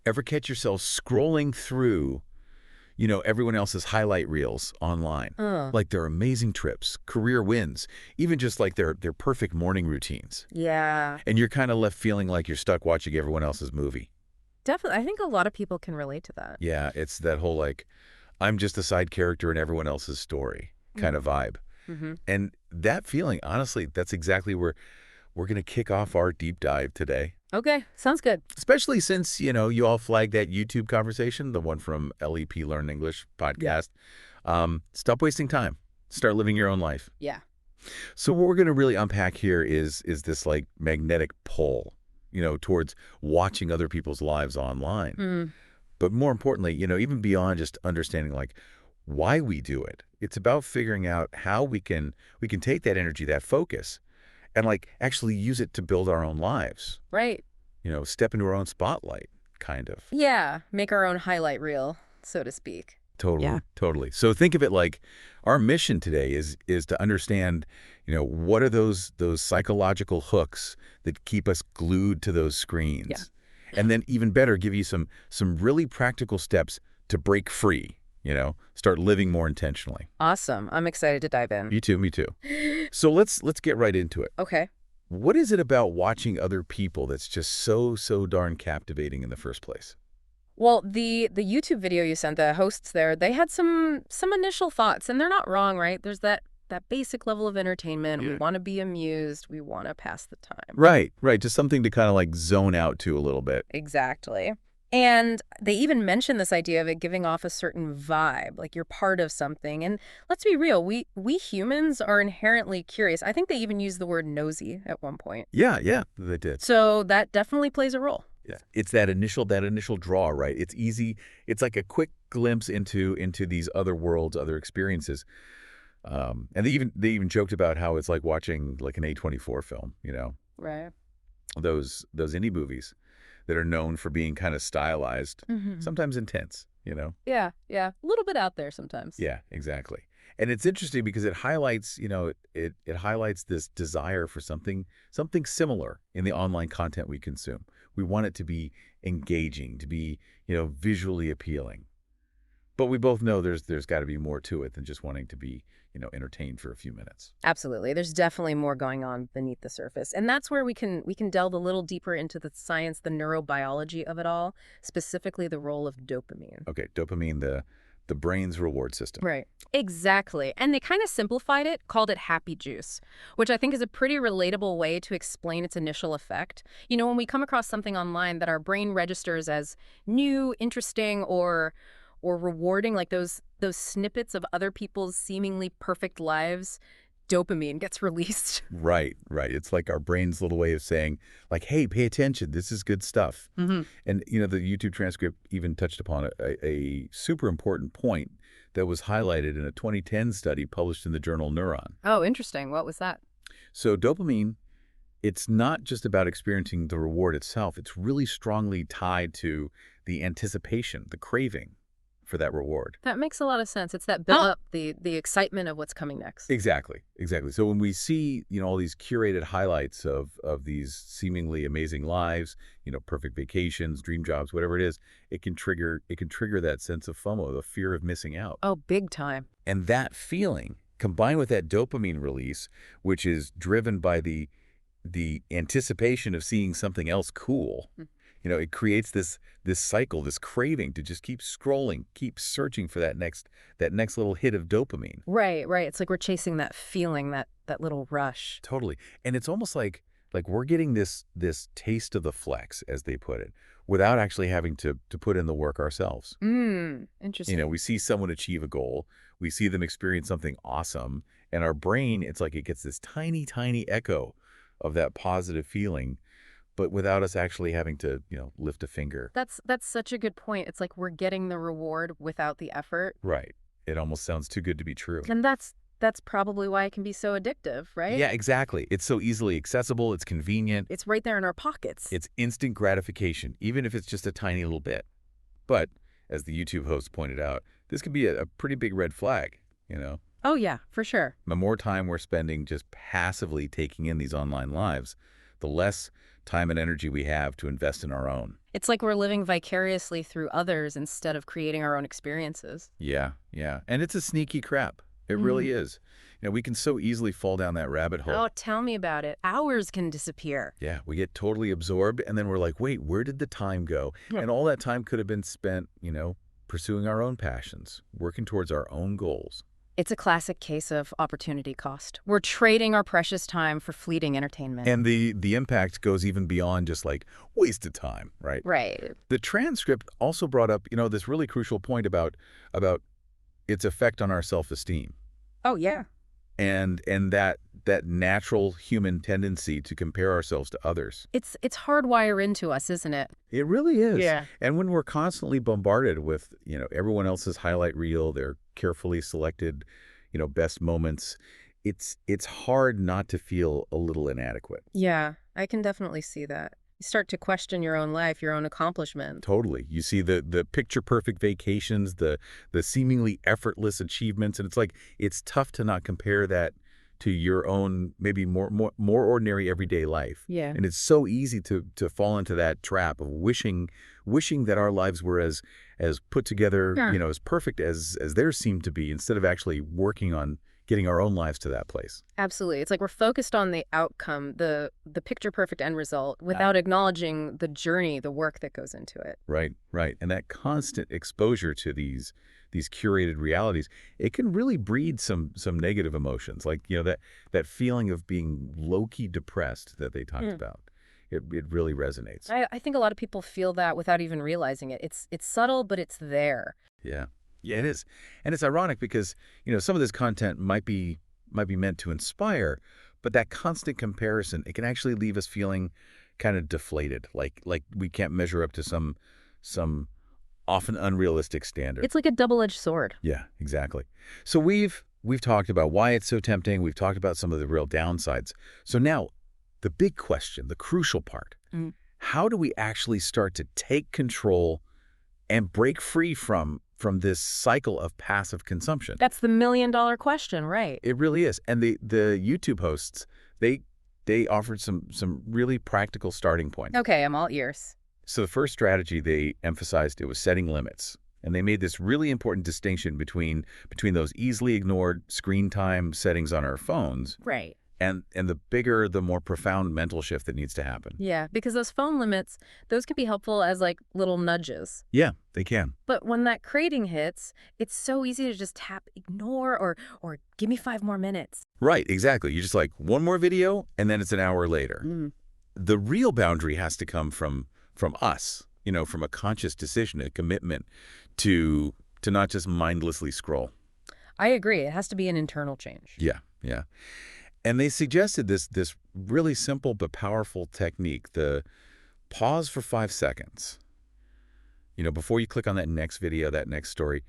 Ever catch yourself scrolling through, everyone else's highlight reels online? Oh, Like their amazing trips, career wins, even just like their perfect morning routines. yeah, And you're kind of left feeling like you're stuck watching everyone else's movie. definitely. I think a lot of people can relate to that. Yeah, it's that whole like, I'm just a side character in everyone else's story kind of vibe. Mm-hmm. And that feeling, honestly, that's exactly where we're going to kick off our deep dive today. Okay, sounds good. Especially since, you all flagged that YouTube conversation, the one from LEP Learn English Yeah. podcast. Stop wasting time. Start living your own life. Yeah. So what we're going to really unpack here is this like magnetic pull, towards watching other people's lives online. Mm, But more importantly, even beyond just understanding like why we do it, it's about figuring out how we can take that energy, that focus, and like actually use it to build our own lives. right. Step into our own spotlight, kind of. Yeah, make our own highlight reel, so to speak. Totally, Yeah. totally. So think of it like our mission today is to understand, what are those psychological hooks that keep us glued to those Yeah. screens, and then even better, give you some really practical steps to break free. Start living more intentionally. Awesome. I'm excited to dive in. Me too, me too. So let's get right into it. Okay. What is it about watching other people that's just so darn captivating in the first place? Well, the YouTube video you sent, the hosts there, they had some initial thoughts, and they're not wrong, right? There's that basic level of entertainment. We Yeah. want to be amused. We want to pass the time. Right, right. Just something to kind of like zone out to a little bit. Exactly. And they even mention this idea of it giving off a certain vibe, like you're part of something. And let's be real, we humans are inherently curious. I think they even use the word nosy at one point. Yeah, yeah, they did. So that definitely plays a role. Yeah. It's that initial draw, right? It's easy. It's like a quick glimpse into these other worlds, other experiences. And they even joked about how it's like watching like an A24 film, Right. those indie movies that are known for being kind of stylized, Hmm. sometimes intense. Yeah, yeah. A little bit out there sometimes. Yeah, exactly. And it's interesting because it highlights, it highlights this desire for something similar in the online content we consume. We want it to be engaging, to be, visually appealing. But we both know there's got to be more to it than just wanting to be, entertained for a few minutes. Absolutely. There's definitely more going on beneath the surface. And that's where we can delve a little deeper into the science, the neurobiology of it all, specifically the role of dopamine. Okay, dopamine, the brain's reward system. Right. Exactly. And they kind of simplified it, called it happy juice, which I think is a pretty relatable way to explain its initial effect. When we come across something online that our brain registers as new, interesting, or rewarding, like those snippets of other people's seemingly perfect lives, dopamine gets released. Right, right. It's like our brain's little way of saying, like, hey, pay attention. This is good stuff. Hmm. And, the YouTube transcript even touched upon a super important point that was highlighted in a 2010 study published in the journal Neuron. Oh, interesting. What was that? So dopamine, it's not just about experiencing the reward itself. It's really strongly tied to the anticipation, the craving for that reward. That makes a lot of sense. It's that build up, the excitement of what's coming next. Exactly, exactly. So when we see, all these curated highlights of these seemingly amazing lives, perfect vacations, dream jobs, whatever it is, it can trigger that sense of FOMO, the fear of missing out. Oh, big time. And that feeling combined with that dopamine release, which is driven by the anticipation of seeing something else cool, it creates this cycle, this craving to just keep scrolling, keep searching for that next little hit of dopamine. Right, right. It's like we're chasing that feeling, that little rush. Totally. And it's almost like we're getting this taste of the flex, as they put it, without actually having to put in the work ourselves. Interesting. We see someone achieve a goal, we see them experience something awesome, and our brain, it's like it gets this tiny, tiny echo of that positive feeling, but without us actually having to, lift a finger. That's such a good point. It's like we're getting the reward without the effort. Right. It almost sounds too good to be true. And that's probably why it can be so addictive, right? Yeah, exactly. It's so easily accessible. It's convenient. It's right there in our pockets. It's instant gratification, even if it's just a tiny little bit. But as the YouTube host pointed out, this could be a pretty big red flag. Oh yeah, for sure. The more time we're spending just passively taking in these online lives, the less time and energy we have to invest in our own. It's like we're living vicariously through others instead of creating our own experiences. Yeah, yeah. And it's a sneaky trap. It Mm. really is. We can so easily fall down that rabbit hole. Oh, tell me about it. Hours can disappear. Yeah, we get totally absorbed, and then we're like, wait, where did the time go? Yeah. And all that time could have been spent, pursuing our own passions, working towards our own goals. It's a classic case of opportunity cost. We're trading our precious time for fleeting entertainment. And the impact goes even beyond just like wasted time, right? Right. The transcript also brought up, this really crucial point about its effect on our self-esteem Oh, yeah. and that natural human tendency to compare ourselves to others. It's hardwired into us, isn't it? It really is. Yeah. And when we're constantly bombarded with, everyone else's highlight reel, their carefully selected, best moments, it's hard not to feel a little inadequate. Yeah, I can definitely see that. You start to question your own life, your own accomplishment. Totally. You see the picture perfect vacations, the seemingly effortless achievements, and it's tough to not compare that to your own maybe more ordinary everyday life. Yeah. And it's so easy to fall into that trap of wishing that our lives were as put together, Yeah. as perfect as theirs seem to be, instead of actually working on getting our own lives to that place. Absolutely. It's like we're focused on the outcome, the picture perfect end result, without acknowledging the journey, the work that goes into it. Right, right. And that constant exposure to these curated realities, it can really breed some negative emotions, like, that feeling of being low-key depressed that they talked about. It really resonates. I think a lot of people feel that without even realizing it. It's subtle, but it's there. Yeah. Yeah, it is. And it's ironic because, some of this content might be meant to inspire, but that constant comparison, it can actually leave us feeling kind of deflated, like we can't measure up to some often unrealistic standard. It's like a double-edged sword. Yeah, exactly. So we've talked about why it's so tempting. We've talked about some of the real downsides. So now, the big question, the crucial part, how do we actually start to take control and break free from this cycle of passive consumption? That's the million-dollar question, right? It really is. And the YouTube hosts, they offered some really practical starting points. Okay, I'm all ears. So the first strategy they emphasized, it was setting limits. And they made this really important distinction between those easily ignored screen time settings on our phones Right. and the bigger, the more profound mental shift that needs to happen. Yeah, because those phone limits, those can be helpful as like little nudges. Yeah, they can. But when that craving hits, it's so easy to just tap ignore or give me 5 more minutes. Right, exactly. You just like one more video and then it's an hour later. The real boundary has to come from us, from a conscious decision, a commitment to not just mindlessly scroll. I agree. It has to be an internal change. Yeah, yeah. And they suggested this really simple but powerful technique, the pause for 5 seconds. Before you click on that next video, that next story,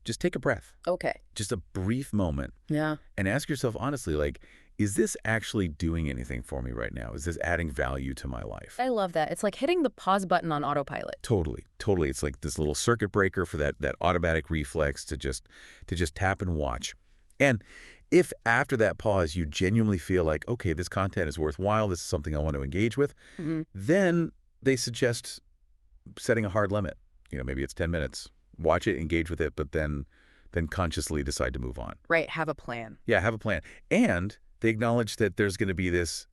just take a breath, Okay. just a brief moment, Yeah. and ask yourself honestly, like, is this actually doing anything for me right now? Is this adding value to my life? I love that. It's like hitting the pause button on autopilot. Totally, totally. It's like this little circuit breaker for that automatic reflex to just tap and watch. And if after that pause you genuinely feel like, okay, this content is worthwhile, this is something I want to engage with, then they suggest setting a hard limit. Maybe it's 10 minutes. Watch it, engage with it, but then consciously decide to move on. Right. Have a plan. Yeah, have a plan. And they acknowledge that there's going to be this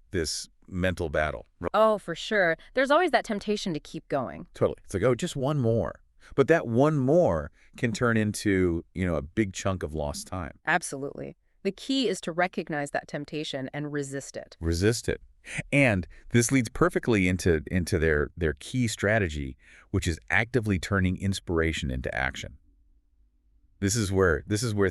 mental battle. Oh, for sure. There's always that temptation to keep going. Totally. It's like, oh, just one more. But that one more can turn into, a big chunk of lost time. Absolutely. The key is to recognize that temptation and resist it. Resist it. And this leads perfectly into their key strategy, which is actively turning inspiration into action. This is where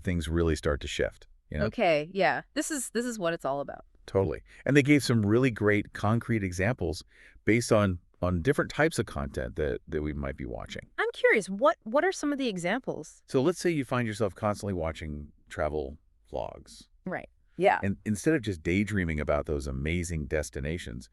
things really start to shift. Okay, yeah. This is what it's all about. Totally. And they gave some really great concrete examples based on different types of content that we might be watching. I'm curious, what are some of the examples? So let's say you find yourself constantly watching travel vlogs. Right. Yeah. And instead of just daydreaming about those amazing destinations,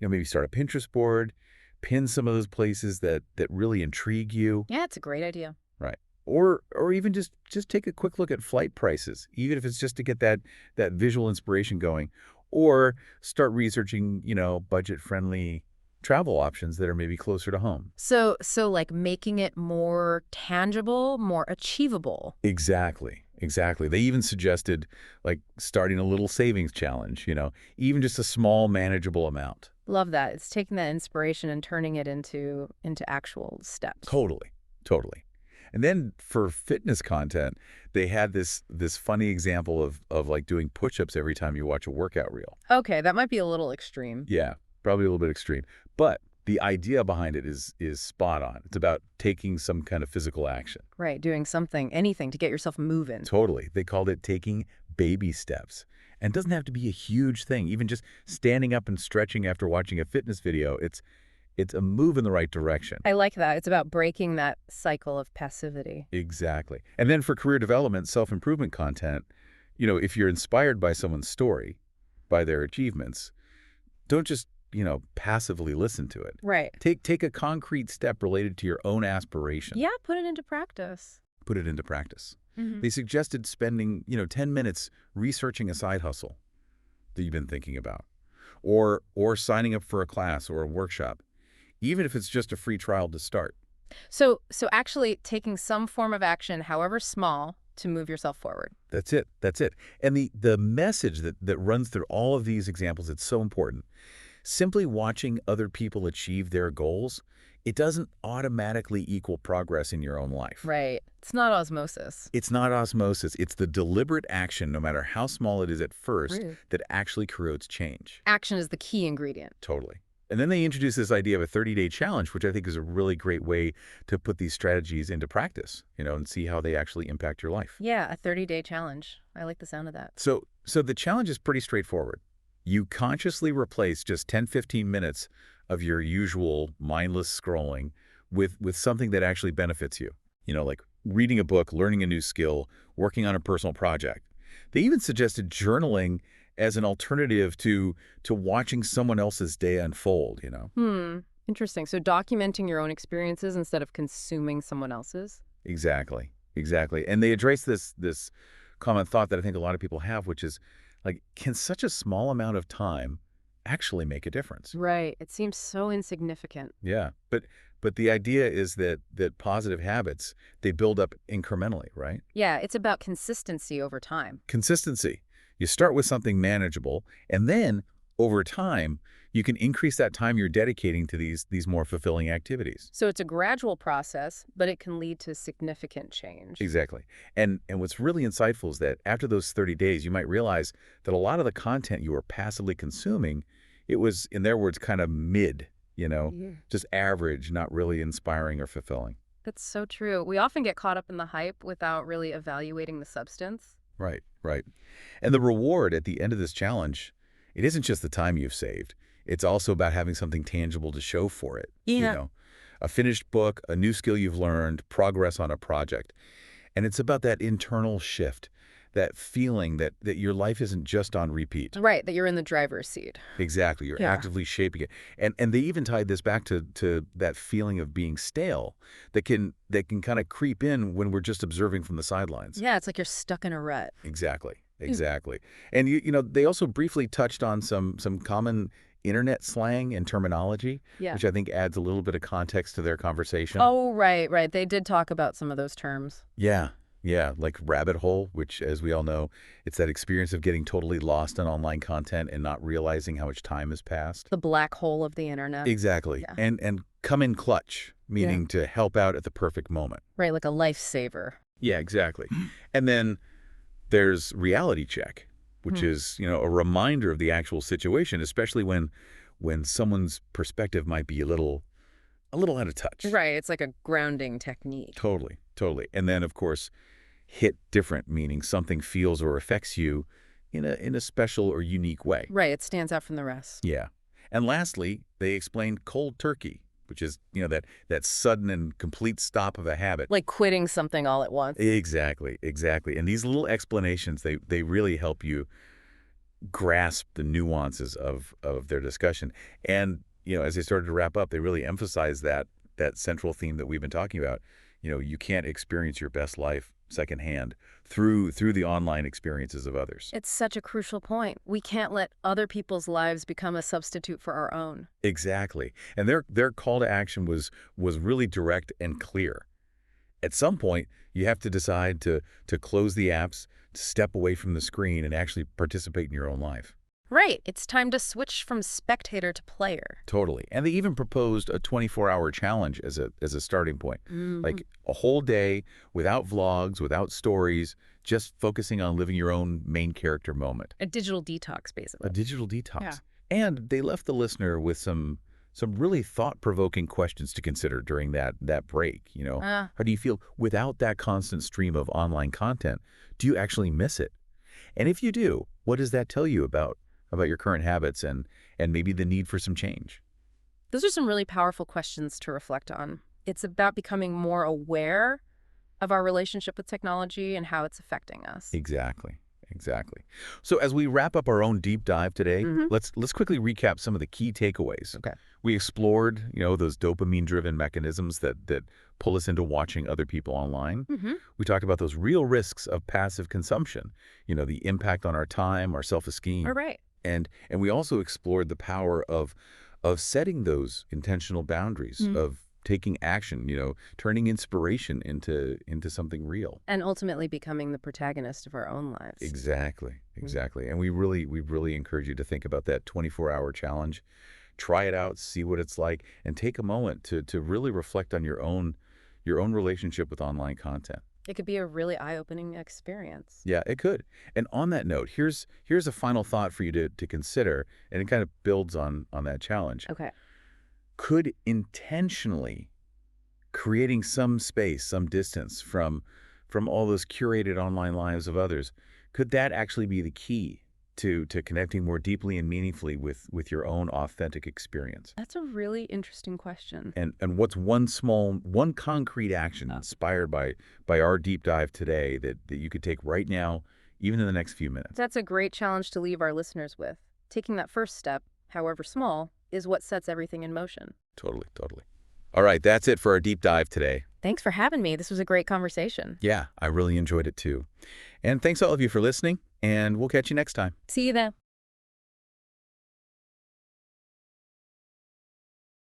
maybe start a Pinterest board, pin some of those places that really intrigue you. Yeah, it's a great idea. Right. Or even just take a quick look at flight prices, even if it's just to get that visual inspiration going. Or start researching, budget-friendly travel options that are maybe closer to home. So like making it more tangible, more achievable. Exactly. Exactly. They even suggested like starting a little savings challenge, even just a small manageable amount. Love that. It's taking that inspiration and turning it into actual steps. Totally. Totally. And then for fitness content, they had this funny example of like doing push-ups every time you watch a workout reel. Okay, that might be a little extreme. Yeah, probably a little bit extreme. But the idea behind it is spot on. It's about taking some kind of physical action. Right, doing something, anything to get yourself moving. Totally. They called it taking baby steps. And it doesn't have to be a huge thing. Even just standing up and stretching after watching a fitness video, it's a move in the right direction. I like that. It's about breaking that cycle of passivity. Exactly. And then for career development, self-improvement content, if you're inspired by someone's story, by their achievements, don't just, passively listen to it. Right. Take a concrete step related to your own aspiration. Yeah, put it into practice. Put it into practice. Mhm. They suggested spending, 10 minutes researching a side hustle that you've been thinking about, or signing up for a class or a workshop, even if it's just a free trial to start. So actually taking some form of action, however small, to move yourself forward. That's it. That's it. And the message that runs through all of these examples, it's so important. Simply watching other people achieve their goals, it doesn't automatically equal progress in your own life. Right. It's not osmosis. It's not osmosis. It's the deliberate action, no matter how small it is at first, Right. that actually creates change. Action is the key ingredient. Totally. And then they introduced this idea of a 30-day challenge, which I think is a really great way to put these strategies into practice, and see how they actually impact your life. Yeah, a 30-day challenge. I like the sound of that. So the challenge is pretty straightforward. You consciously replace just 10-15 minutes of your usual mindless scrolling with something that actually benefits you. Like reading a book, learning a new skill, working on a personal project. They even suggested journaling as an alternative to watching someone else's day unfold. Interesting. So documenting your own experiences instead of consuming someone else's? Exactly. And they address this common thought that I think a lot of people have, which is like, can such a small amount of time actually make a difference? Right. It seems so insignificant. Yeah. But the idea is that positive habits, they build up incrementally, right? Yeah, it's about consistency over time. Consistency. You start with something manageable, and then over time, you can increase that time you're dedicating to these more fulfilling activities. So it's a gradual process, but it can lead to significant change. Exactly. And what's really insightful is that after those 30 days, you might realize that a lot of the content you were passively consuming, it was, in their words, kind of mid, Yeah. just average, not really inspiring or fulfilling. That's so true. We often get caught up in the hype without really evaluating the substance. Right. And the reward at the end of this challenge, it isn't just the time you've saved. It's also about having something tangible to show for it. Yeah. A finished book, a new skill you've learned, progress on a project. And it's about that internal shift, that feeling that your life isn't just on repeat. Right, that you're in the driver's seat. Exactly. You're Yeah. actively shaping it. And they even tied this back to that feeling of being stale that can kind of creep in when we're just observing from the sidelines. Yeah, it's like you're stuck in a rut. Exactly. And they also briefly touched on some common internet slang and terminology, Yeah. which I think adds a little bit of context to their conversation. Oh, right. They did talk about some of those terms. Yeah, like rabbit hole, which, as we all know, it's that experience of getting totally lost in online content and not realizing how much time has passed. The black hole of the internet. Exactly. Yeah. And come in clutch, meaning to help out at the perfect moment. Right, like a lifesaver. Yeah, exactly. And then there's reality check, which is, a reminder of the actual situation, especially when someone's perspective might be a little out of touch. Right, it's like a grounding technique. Totally. And then, of course, hit different, meaning something feels or affects you in a special or unique way. Right, it stands out from the rest. Yeah. And lastly, they explained cold turkey, which is, that sudden and complete stop of a habit. Like quitting something all at once. Exactly. And these little explanations, they really help you grasp the nuances of their discussion. And, as they started to wrap up, they really emphasized that that central theme that we've been talking about. You can't experience your best life secondhand through the online experiences of others. It's such a crucial point. We can't let other people's lives become a substitute for our own. Exactly. And their call to action was really direct and clear. At some point, you have to decide to close the apps, to step away from the screen, and actually participate in your own life. Right. It's time to switch from spectator to player. Totally. And they even proposed a 24-hour challenge as a starting point. Like a whole day without vlogs, without stories, just focusing on living your own main character moment. A digital detox, basically. A digital detox. Yeah. And they left the listener with some really thought-provoking questions to consider during that break. How do you feel without that constant stream of online content? Do you actually miss it? And if you do, what does that tell you about your current habits and maybe the need for some change? Those are some really powerful questions to reflect on. It's about becoming more aware of our relationship with technology and how it's affecting us. Exactly. So as we wrap up our own deep dive today, let's quickly recap some of the key takeaways. Okay. We explored, those dopamine-driven mechanisms that pull us into watching other people online. We talked about those real risks of passive consumption, the impact on our time, our self-esteem. All right. And we also explored the power of setting those intentional boundaries, of taking action, turning inspiration into something real. And ultimately becoming the protagonist of our own lives. Exactly. And we really encourage you to think about that 24-hour challenge. Try it out, see what it's like, and take a moment to really reflect on your own relationship with online content. It could be a really eye-opening experience. Yeah, it could. And on that note, here's a final thought for you to consider, and it kind of builds on that challenge. Okay. Could intentionally creating some space, some distance from all those curated online lives of others, could that actually be the key to connecting more deeply and meaningfully with your own authentic experience? That's a really interesting question. And what's one concrete action inspired by our deep dive today that you could take right now, even in the next few minutes? That's a great challenge to leave our listeners with. Taking that first step, however small, is what sets everything in motion. Totally. All right, that's it for our deep dive today. Thanks for having me. This was a great conversation. Yeah, I really enjoyed it too. And thanks all of you for listening, and we'll catch you next time. See you then.